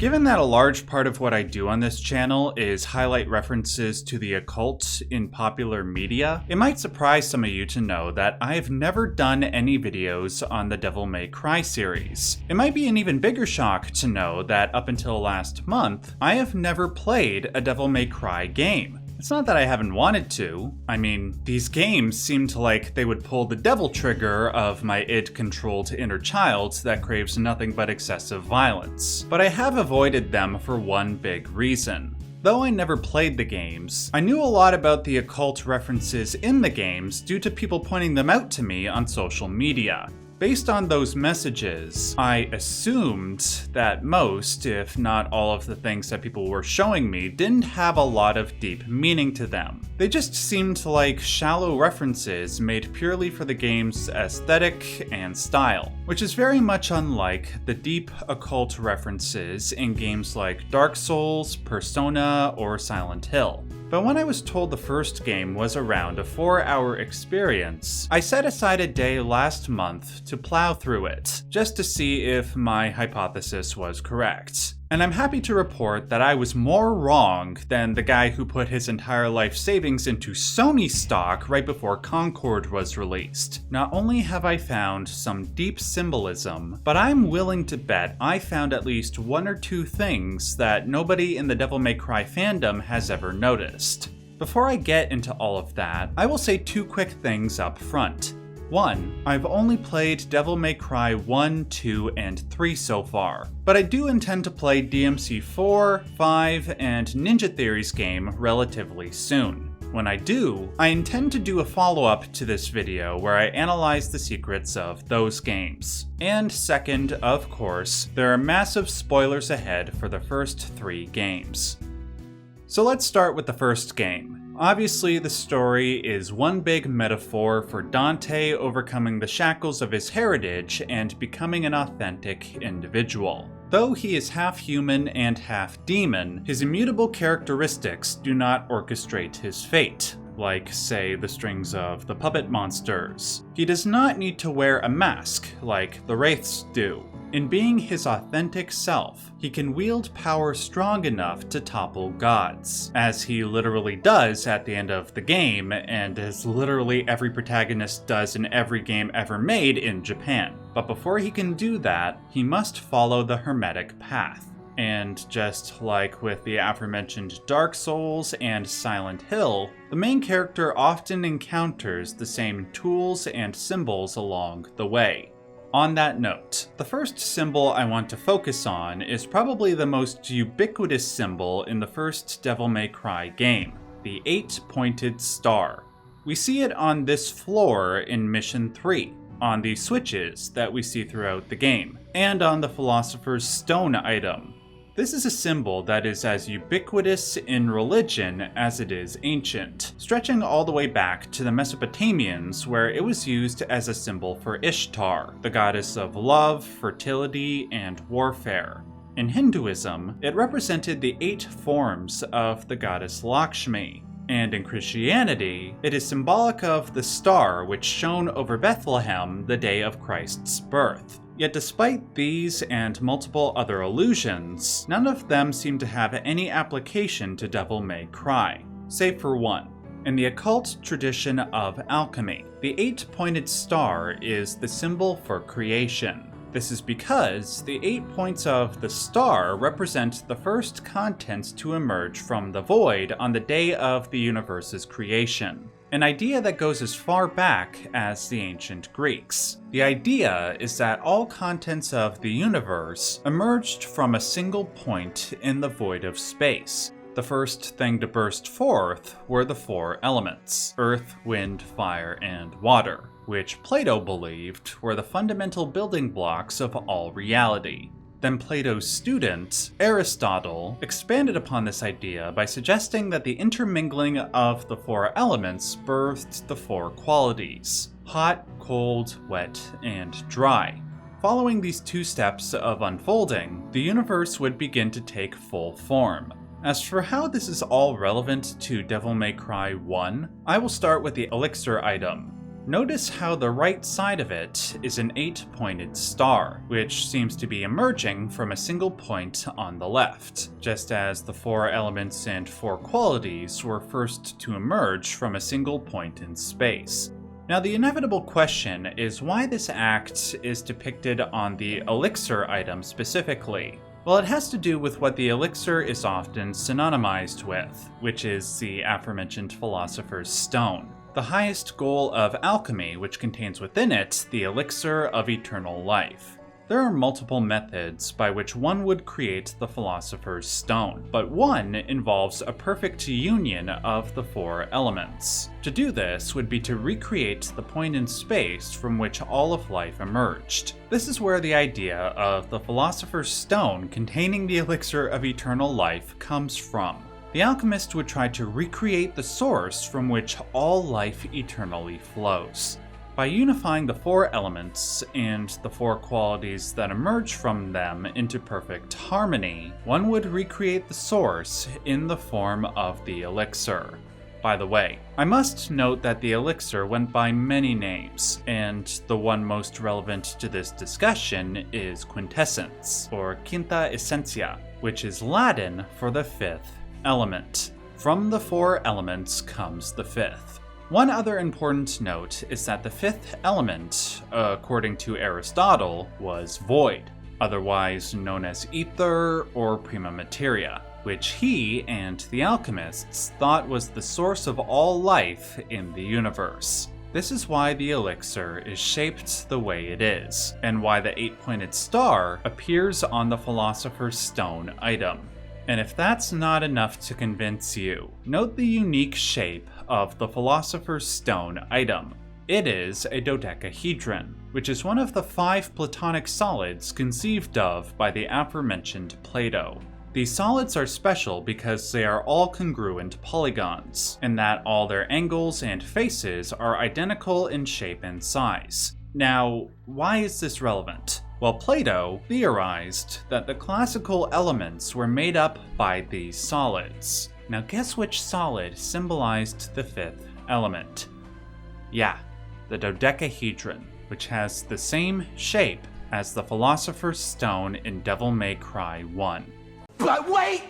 Given that a large part of what I do on this channel is highlight references to the occult in popular media, it might surprise some of you to know that I've never done any videos on the Devil May Cry series. It might be an even bigger shock to know that up until last month, I have never played a Devil May Cry game. It's not that I haven't wanted to. I mean, these games seemed like they would pull the devil trigger of my id-controlled inner child that craves nothing but excessive violence. But I have avoided them for one big reason. Though I never played the games, I knew a lot about the occult references in the games due to people pointing them out to me on social media. Based on those messages, I assumed that most, if not all of the things that people were showing me didn't have a lot of deep meaning to them. They just seemed like shallow references made purely for the game's aesthetic and style, which is very much unlike the deep occult references in games like Dark Souls, Persona, or Silent Hill. But when I was told the first game was around a 4-hour experience, I set aside a day last month to plow through it, just to see if my hypothesis was correct. And I'm happy to report that I was more wrong than the guy who put his entire life savings into Sony stock right before Concord was released. Not only have I found some deep symbolism, but I'm willing to bet I found at least one or two things that nobody in the Devil May Cry fandom has ever noticed. Before I get into all of that, I will say two quick things up front. 1. I've only played Devil May Cry 1, 2, and 3 so far, but I do intend to play DMC 4, 5, and Ninja Theory's game relatively soon. When I do, I intend to do a follow-up to this video where I analyze the secrets of those games. And second, of course, there are massive spoilers ahead for the first 3 games. So let's start with the first game. Obviously, the story is one big metaphor for Dante overcoming the shackles of his heritage and becoming an authentic individual. Though he is half human and half demon, his immutable characteristics do not orchestrate his fate, like, say, the strings of the puppet monsters. He does not need to wear a mask, like the Wraiths do. In being his authentic self, he can wield power strong enough to topple gods, as he literally does at the end of the game, and as literally every protagonist does in every game ever made in Japan. But before he can do that, he must follow the Hermetic path. And just like with the aforementioned Dark Souls and Silent Hill, the main character often encounters the same tools and symbols along the way. On that note, the first symbol I want to focus on is probably the most ubiquitous symbol in the first Devil May Cry game, the 8-pointed star. We see it on this floor in Mission 3, on the switches that we see throughout the game, and on the Philosopher's Stone item. This is a symbol that is as ubiquitous in religion as it is ancient, stretching all the way back to the Mesopotamians, where it was used as a symbol for Ishtar, the goddess of love, fertility, and warfare. In Hinduism, it represented the 8 forms of the goddess Lakshmi. And in Christianity, it is symbolic of the star which shone over Bethlehem the day of Christ's birth. Yet despite these and multiple other allusions, none of them seem to have any application to Devil May Cry, save for one. In the occult tradition of alchemy, the 8-pointed star is the symbol for creation. This is because the 8 points of the star represent the first contents to emerge from the void on the day of the universe's creation. An idea that goes as far back as the ancient Greeks. The idea is that all contents of the universe emerged from a single point in the void of space. The first thing to burst forth were the 4 elements: earth, wind, fire, and water, which Plato believed were the fundamental building blocks of all reality. Then Plato's student, Aristotle, expanded upon this idea by suggesting that the intermingling of the 4 elements birthed the 4 qualities: hot, cold, wet, and dry. Following these 2 steps of unfolding, the universe would begin to take full form. As for how this is all relevant to Devil May Cry 1, I will start with the elixir item. Notice how the right side of it is an 8-pointed star, which seems to be emerging from a single point on the left, just as the 4 elements and 4 qualities were first to emerge from a single point in space. Now, the inevitable question is why this act is depicted on the elixir item specifically. Well, it has to do with what the elixir is often synonymized with, which is the aforementioned Philosopher's Stone, the highest goal of alchemy, which contains within it the elixir of eternal life. There are multiple methods by which one would create the Philosopher's Stone, but one involves a perfect union of the 4 elements. To do this would be to recreate the point in space from which all of life emerged. This is where the idea of the Philosopher's Stone containing the elixir of eternal life comes from. The alchemist would try to recreate the source from which all life eternally flows. By unifying the 4 elements and the 4 qualities that emerge from them into perfect harmony, one would recreate the source in the form of the elixir. By the way, I must note that the elixir went by many names, and the one most relevant to this discussion is quintessence, or quinta essentia, which is Latin for the 5th element. From the 4 elements comes the 5th. One other important note is that the 5th element, according to Aristotle, was void, otherwise known as ether or prima materia, which he and the alchemists thought was the source of all life in the universe. This is why the elixir is shaped the way it is, and why the 8-pointed star appears on the Philosopher's Stone item. And if that's not enough to convince you, note the unique shape of the Philosopher's Stone item. It is a dodecahedron, which is one of the 5 Platonic solids conceived of by the aforementioned Plato. These solids are special because they are all congruent polygons, in that all their angles and faces are identical in shape and size. Now, why is this relevant? Well, Plato theorized that the classical elements were made up by these solids. Now guess which solid symbolized the 5th element? Yeah, the dodecahedron, which has the same shape as the Philosopher's Stone in Devil May Cry 1. But wait!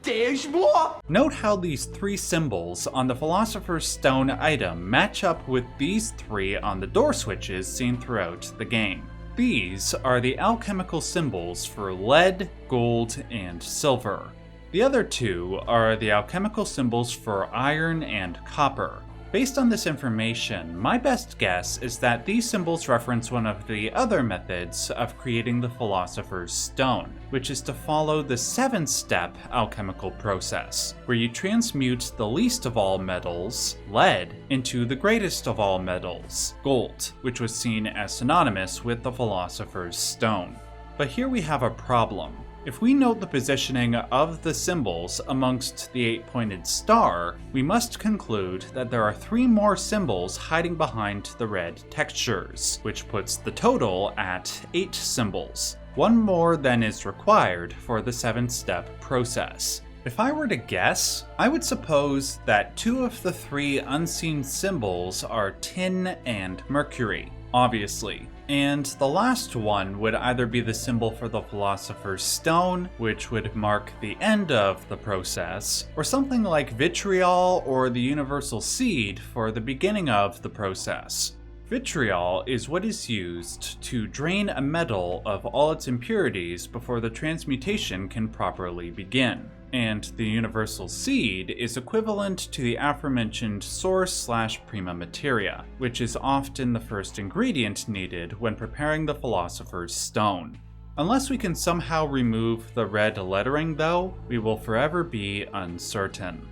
There's more! Note how these 3 symbols on the Philosopher's Stone item match up with these 3 on the door switches seen throughout the game. These are the alchemical symbols for lead, gold, and silver. The other 2 are the alchemical symbols for iron and copper. Based on this information, my best guess is that these symbols reference one of the other methods of creating the Philosopher's Stone, which is to follow the 7-step alchemical process, where you transmute the least of all metals, lead, into the greatest of all metals, gold, which was seen as synonymous with the Philosopher's Stone. But here we have a problem. If we note the positioning of the symbols amongst the 8-pointed star, we must conclude that there are 3 more symbols hiding behind the red textures, which puts the total at 8 symbols, 1 more than is required for the 7-step process. If I were to guess, I would suppose that 2 of the 3 unseen symbols are tin and mercury, obviously. And the last one would either be the symbol for the Philosopher's Stone, which would mark the end of the process, or something like vitriol or the universal seed for the beginning of the process. Vitriol is what is used to drain a metal of all its impurities before the transmutation can properly begin. And the universal seed is equivalent to the aforementioned source/prima materia, which is often the first ingredient needed when preparing the Philosopher's Stone. Unless we can somehow remove the red lettering though, we will forever be uncertain.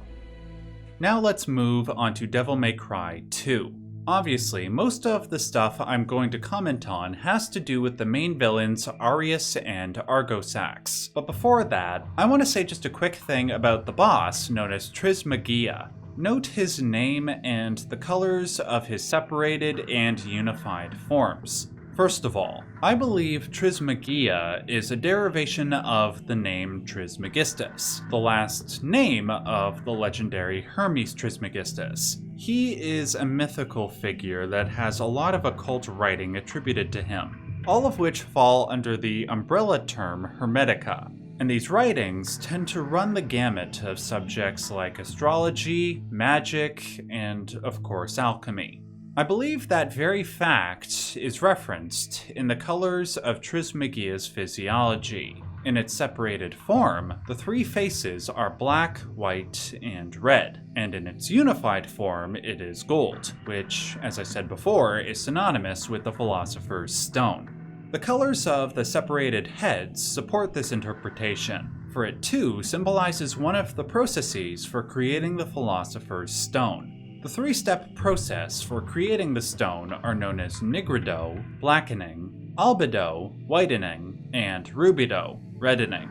Now let's move on to Devil May Cry 2. Obviously, most of the stuff I'm going to comment on has to do with the main villains Arius and Argosax. But before that, I want to say just a quick thing about the boss known as Trismegia. Note his name and the colors of his separated and unified forms. First of all, I believe Trismegia is a derivation of the name Trismegistus, the last name of the legendary Hermes Trismegistus. He is a mythical figure that has a lot of occult writing attributed to him, all of which fall under the umbrella term Hermetica. And these writings tend to run the gamut of subjects like astrology, magic, and of course alchemy. I believe that very fact is referenced in the colors of Trismegia's physiology. In its separated form, the three faces are black, white, and red, and in its unified form it is gold, which, as I said before, is synonymous with the Philosopher's Stone. The colors of the separated heads support this interpretation, for it too symbolizes one of the processes for creating the Philosopher's Stone. The three-step process for creating the stone are known as nigredo, blackening, albedo, whitening, and rubedo, reddening.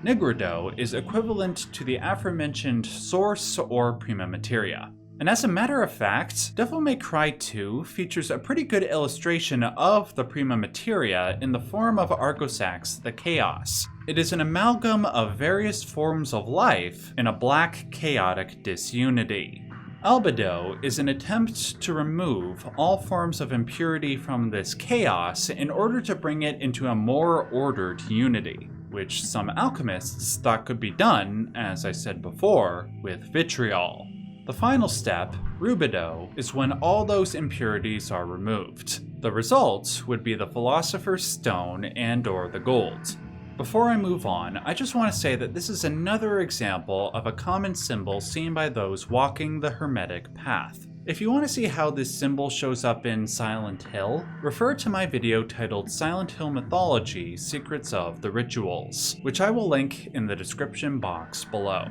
Nigredo is equivalent to the aforementioned source or prima materia. And as a matter of fact, Devil May Cry 2 features a pretty good illustration of the prima materia in the form of Argosax the Chaos. It is an amalgam of various forms of life in a black chaotic disunity. Albedo is an attempt to remove all forms of impurity from this chaos in order to bring it into a more ordered unity, which some alchemists thought could be done, as I said before, with vitriol. The final step, rubedo, is when all those impurities are removed. The result would be the Philosopher's Stone and/or the gold. Before I move on, I just want to say that this is another example of a common symbol seen by those walking the Hermetic path. If you want to see how this symbol shows up in Silent Hill, refer to my video titled Silent Hill Mythology: Secrets of the Rituals, which I will link in the description box below.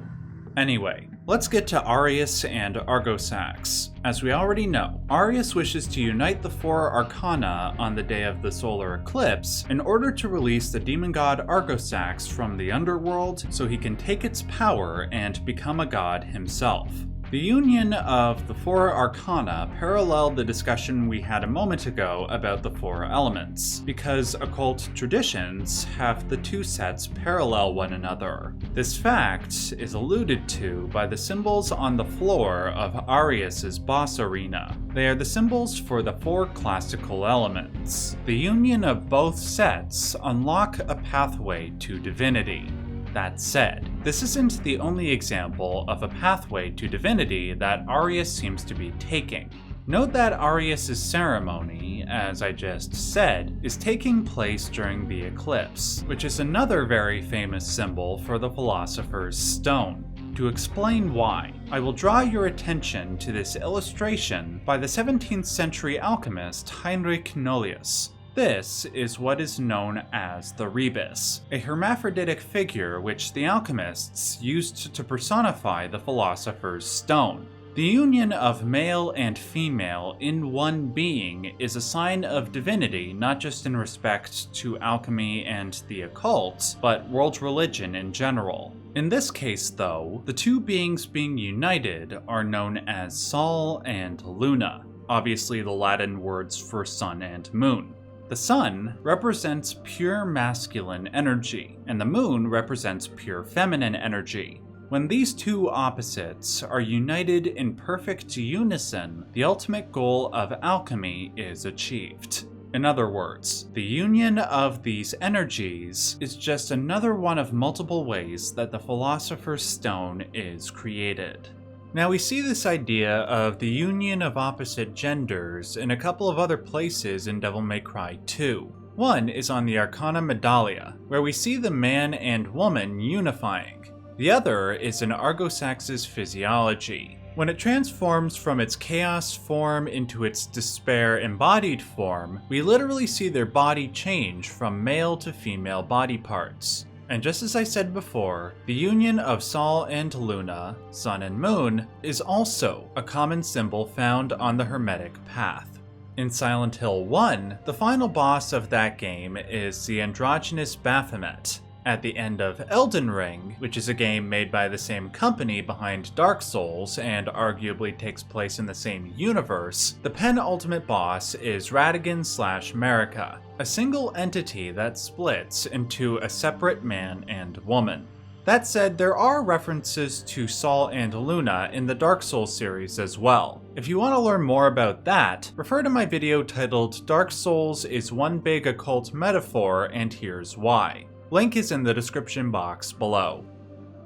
Anyway, let's get to Arius and Argosax. As we already know, Arius wishes to unite the four arcana on the day of the solar eclipse in order to release the demon god Argosax from the underworld so he can take its power and become a god himself. The union of the four arcana paralleled the discussion we had a moment ago about the four elements, because occult traditions have the two sets parallel one another. This fact is alluded to by the symbols on the floor of Arius's boss arena. They are the symbols for the four classical elements. The union of both sets unlock a pathway to divinity. That said, this isn't the only example of a pathway to divinity that Arius seems to be taking. Note that Arius' ceremony, as I just said, is taking place during the eclipse, which is another very famous symbol for the Philosopher's Stone. To explain why, I will draw your attention to this illustration by the 17th century alchemist Heinrich Nollius. This is what is known as the rebus, a hermaphroditic figure which the alchemists used to personify the Philosopher's Stone. The union of male and female in one being is a sign of divinity, not just in respect to alchemy and the occult, but world religion in general. In this case, though, the two beings being united are known as Sol and Luna, obviously the Latin words for sun and moon. The sun represents pure masculine energy, and the moon represents pure feminine energy. When these two opposites are united in perfect unison, the ultimate goal of alchemy is achieved. In other words, the union of these energies is just another one of multiple ways that the Philosopher's Stone is created. Now we see this idea of the union of opposite genders in a couple of other places in Devil May Cry 2. One is on the Arcana Medalia, where we see the man and woman unifying. The other is in Argosax's physiology. When it transforms from its chaos form into its despair embodied form, we literally see their body change from male to female body parts. And just as I said before, the union of Sol and Luna, sun and moon, is also a common symbol found on the Hermetic path. In Silent Hill 1, the final boss of that game is the androgynous Baphomet. At the end of Elden Ring, which is a game made by the same company behind Dark Souls and arguably takes place in the same universe, the penultimate boss is Radagon/Marika, a single entity that splits into a separate man and woman. That said, there are references to Saul and Luna in the Dark Souls series as well. If you want to learn more about that, refer to my video titled Dark Souls is One Big Occult Metaphor and Here's Why. Link is in the description box below.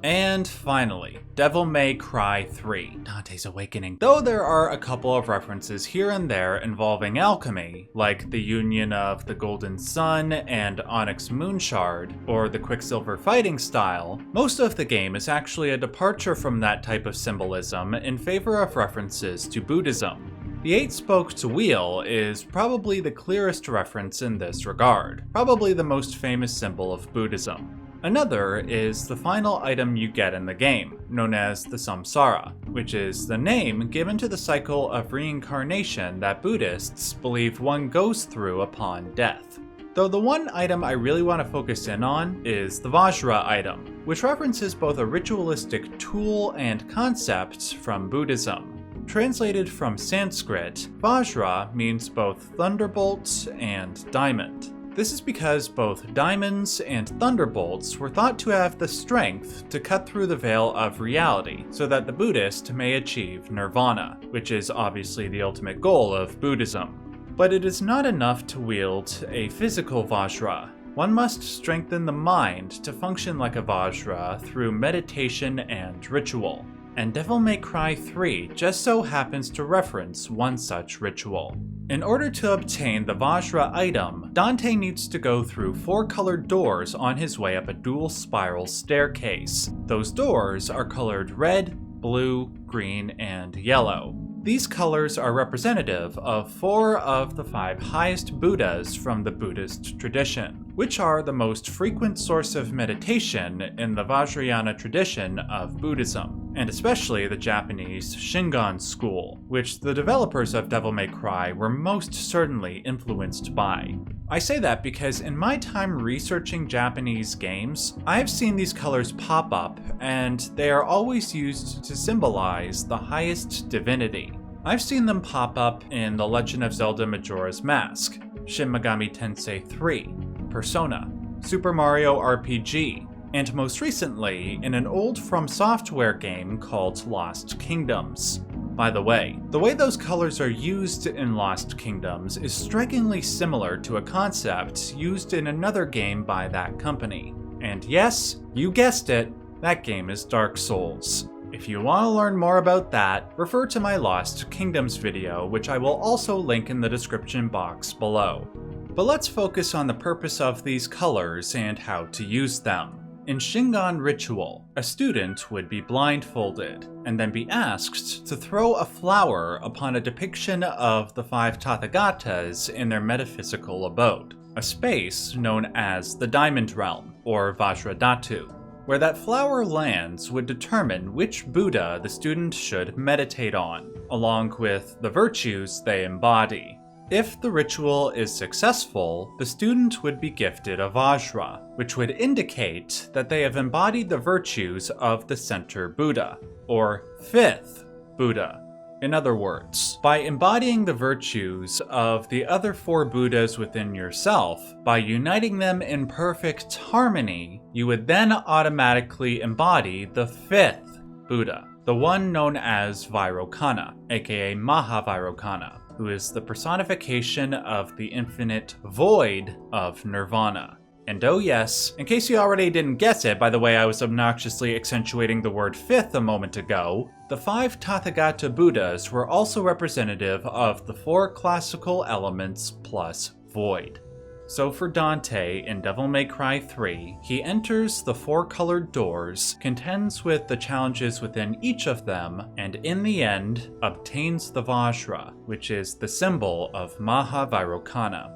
And finally, Devil May Cry 3, Dante's Awakening. Though there are a couple of references here and there involving alchemy, like the union of the Golden Sun and Onyx Moonshard, or the Quicksilver fighting style, most of the game is actually a departure from that type of symbolism in favor of references to Buddhism. The 8-spoked wheel is probably the clearest reference in this regard, probably the most famous symbol of Buddhism. Another is the final item you get in the game, known as the Samsara, which is the name given to the cycle of reincarnation that Buddhists believe one goes through upon death. Though the one item I really want to focus in on is the Vajra item, which references both a ritualistic tool and concept from Buddhism. Translated from Sanskrit, Vajra means both thunderbolt and diamond. This is because both diamonds and thunderbolts were thought to have the strength to cut through the veil of reality so that the Buddhist may achieve nirvana, which is obviously the ultimate goal of Buddhism. But it is not enough to wield a physical Vajra. One must strengthen the mind to function like a Vajra through meditation and ritual. And Devil May Cry 3 just so happens to reference one such ritual. In order to obtain the Vajra item, Dante needs to go through 4 colored doors on his way up a dual spiral staircase. Those doors are colored red, blue, green, and yellow. These colors are representative of 4 of the 5 highest Buddhas from the Buddhist tradition, which are the most frequent source of meditation in the Vajrayana tradition of Buddhism, and especially the Japanese Shingon school, which the developers of Devil May Cry were most certainly influenced by. I say that because in my time researching Japanese games, I've seen these colors pop up, and they are always used to symbolize the highest divinity. I've seen them pop up in The Legend of Zelda Majora's Mask, Shin Megami Tensei 3, Persona, Super Mario RPG, and most recently in an old From Software game called Lost Kingdoms. By the way those colors are used in Lost Kingdoms is strikingly similar to a concept used in another game by that company. And yes, you guessed it, that game is Dark Souls. If you want to learn more about that, refer to my Lost Kingdoms video, which I will also link in the description box below. But let's focus on the purpose of these colors and how to use them. In Shingon Ritual, a student would be blindfolded, and then be asked to throw a flower upon a depiction of the 5 Tathagatas in their metaphysical abode, a space known as the Diamond Realm, or Vajradhatu. Where that flower lands would determine which Buddha the student should meditate on, along with the virtues they embody. If the ritual is successful, the student would be gifted a Vajra, which would indicate that they have embodied the virtues of the center Buddha, or 5th Buddha. In other words, by embodying the virtues of the other 4 Buddhas within yourself, by uniting them in perfect harmony, you would then automatically embody the 5th Buddha, the one known as Vairocana, aka Mahavairocana, who is the personification of the infinite void of nirvana. And oh yes, in case you already didn't guess it by the way I was obnoxiously accentuating the word 5th a moment ago, the 5 Tathagata Buddhas were also representative of the 4 classical elements plus void. So for Dante in Devil May Cry 3, he enters the 4 colored doors, contends with the challenges within each of them, and in the end, obtains the Vajra, which is the symbol of Mahavairocana.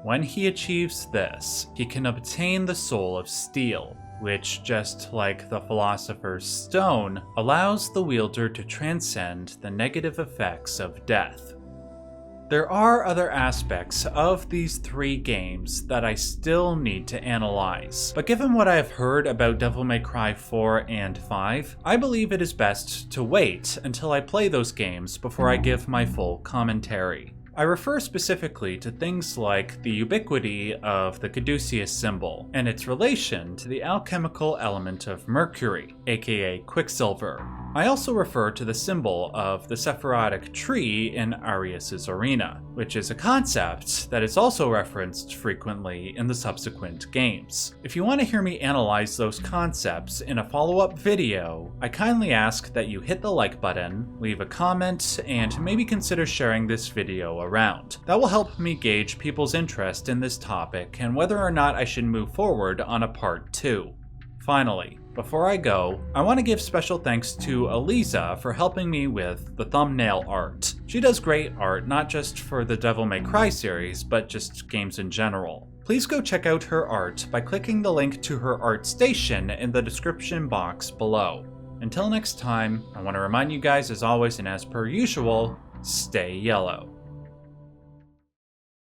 When he achieves this, he can obtain the Soul of Steel, which, just like the Philosopher's Stone, allows the wielder to transcend the negative effects of death. There are other aspects of these 3 games that I still need to analyze, but given what I have heard about Devil May Cry 4 and 5, I believe it is best to wait until I play those games before I give my full commentary. I refer specifically to things like the ubiquity of the caduceus symbol and its relation to the alchemical element of mercury, aka Quicksilver. I also refer to the symbol of the Sephirotic tree in Arius' arena, which is a concept that is also referenced frequently in the subsequent games. If you want to hear me analyze those concepts in a follow-up video, I kindly ask that you hit the like button, leave a comment, and maybe consider sharing this video around. That will help me gauge people's interest in this topic and whether or not I should move forward on a part 2. Finally, before I go, I want to give special thanks to Aliza for helping me with the thumbnail art. She does great art, not just for the Devil May Cry series, but just games in general. Please go check out her art by clicking the link to her art station in the description box below. Until next time, I want to remind you guys as always and as per usual, stay yellow.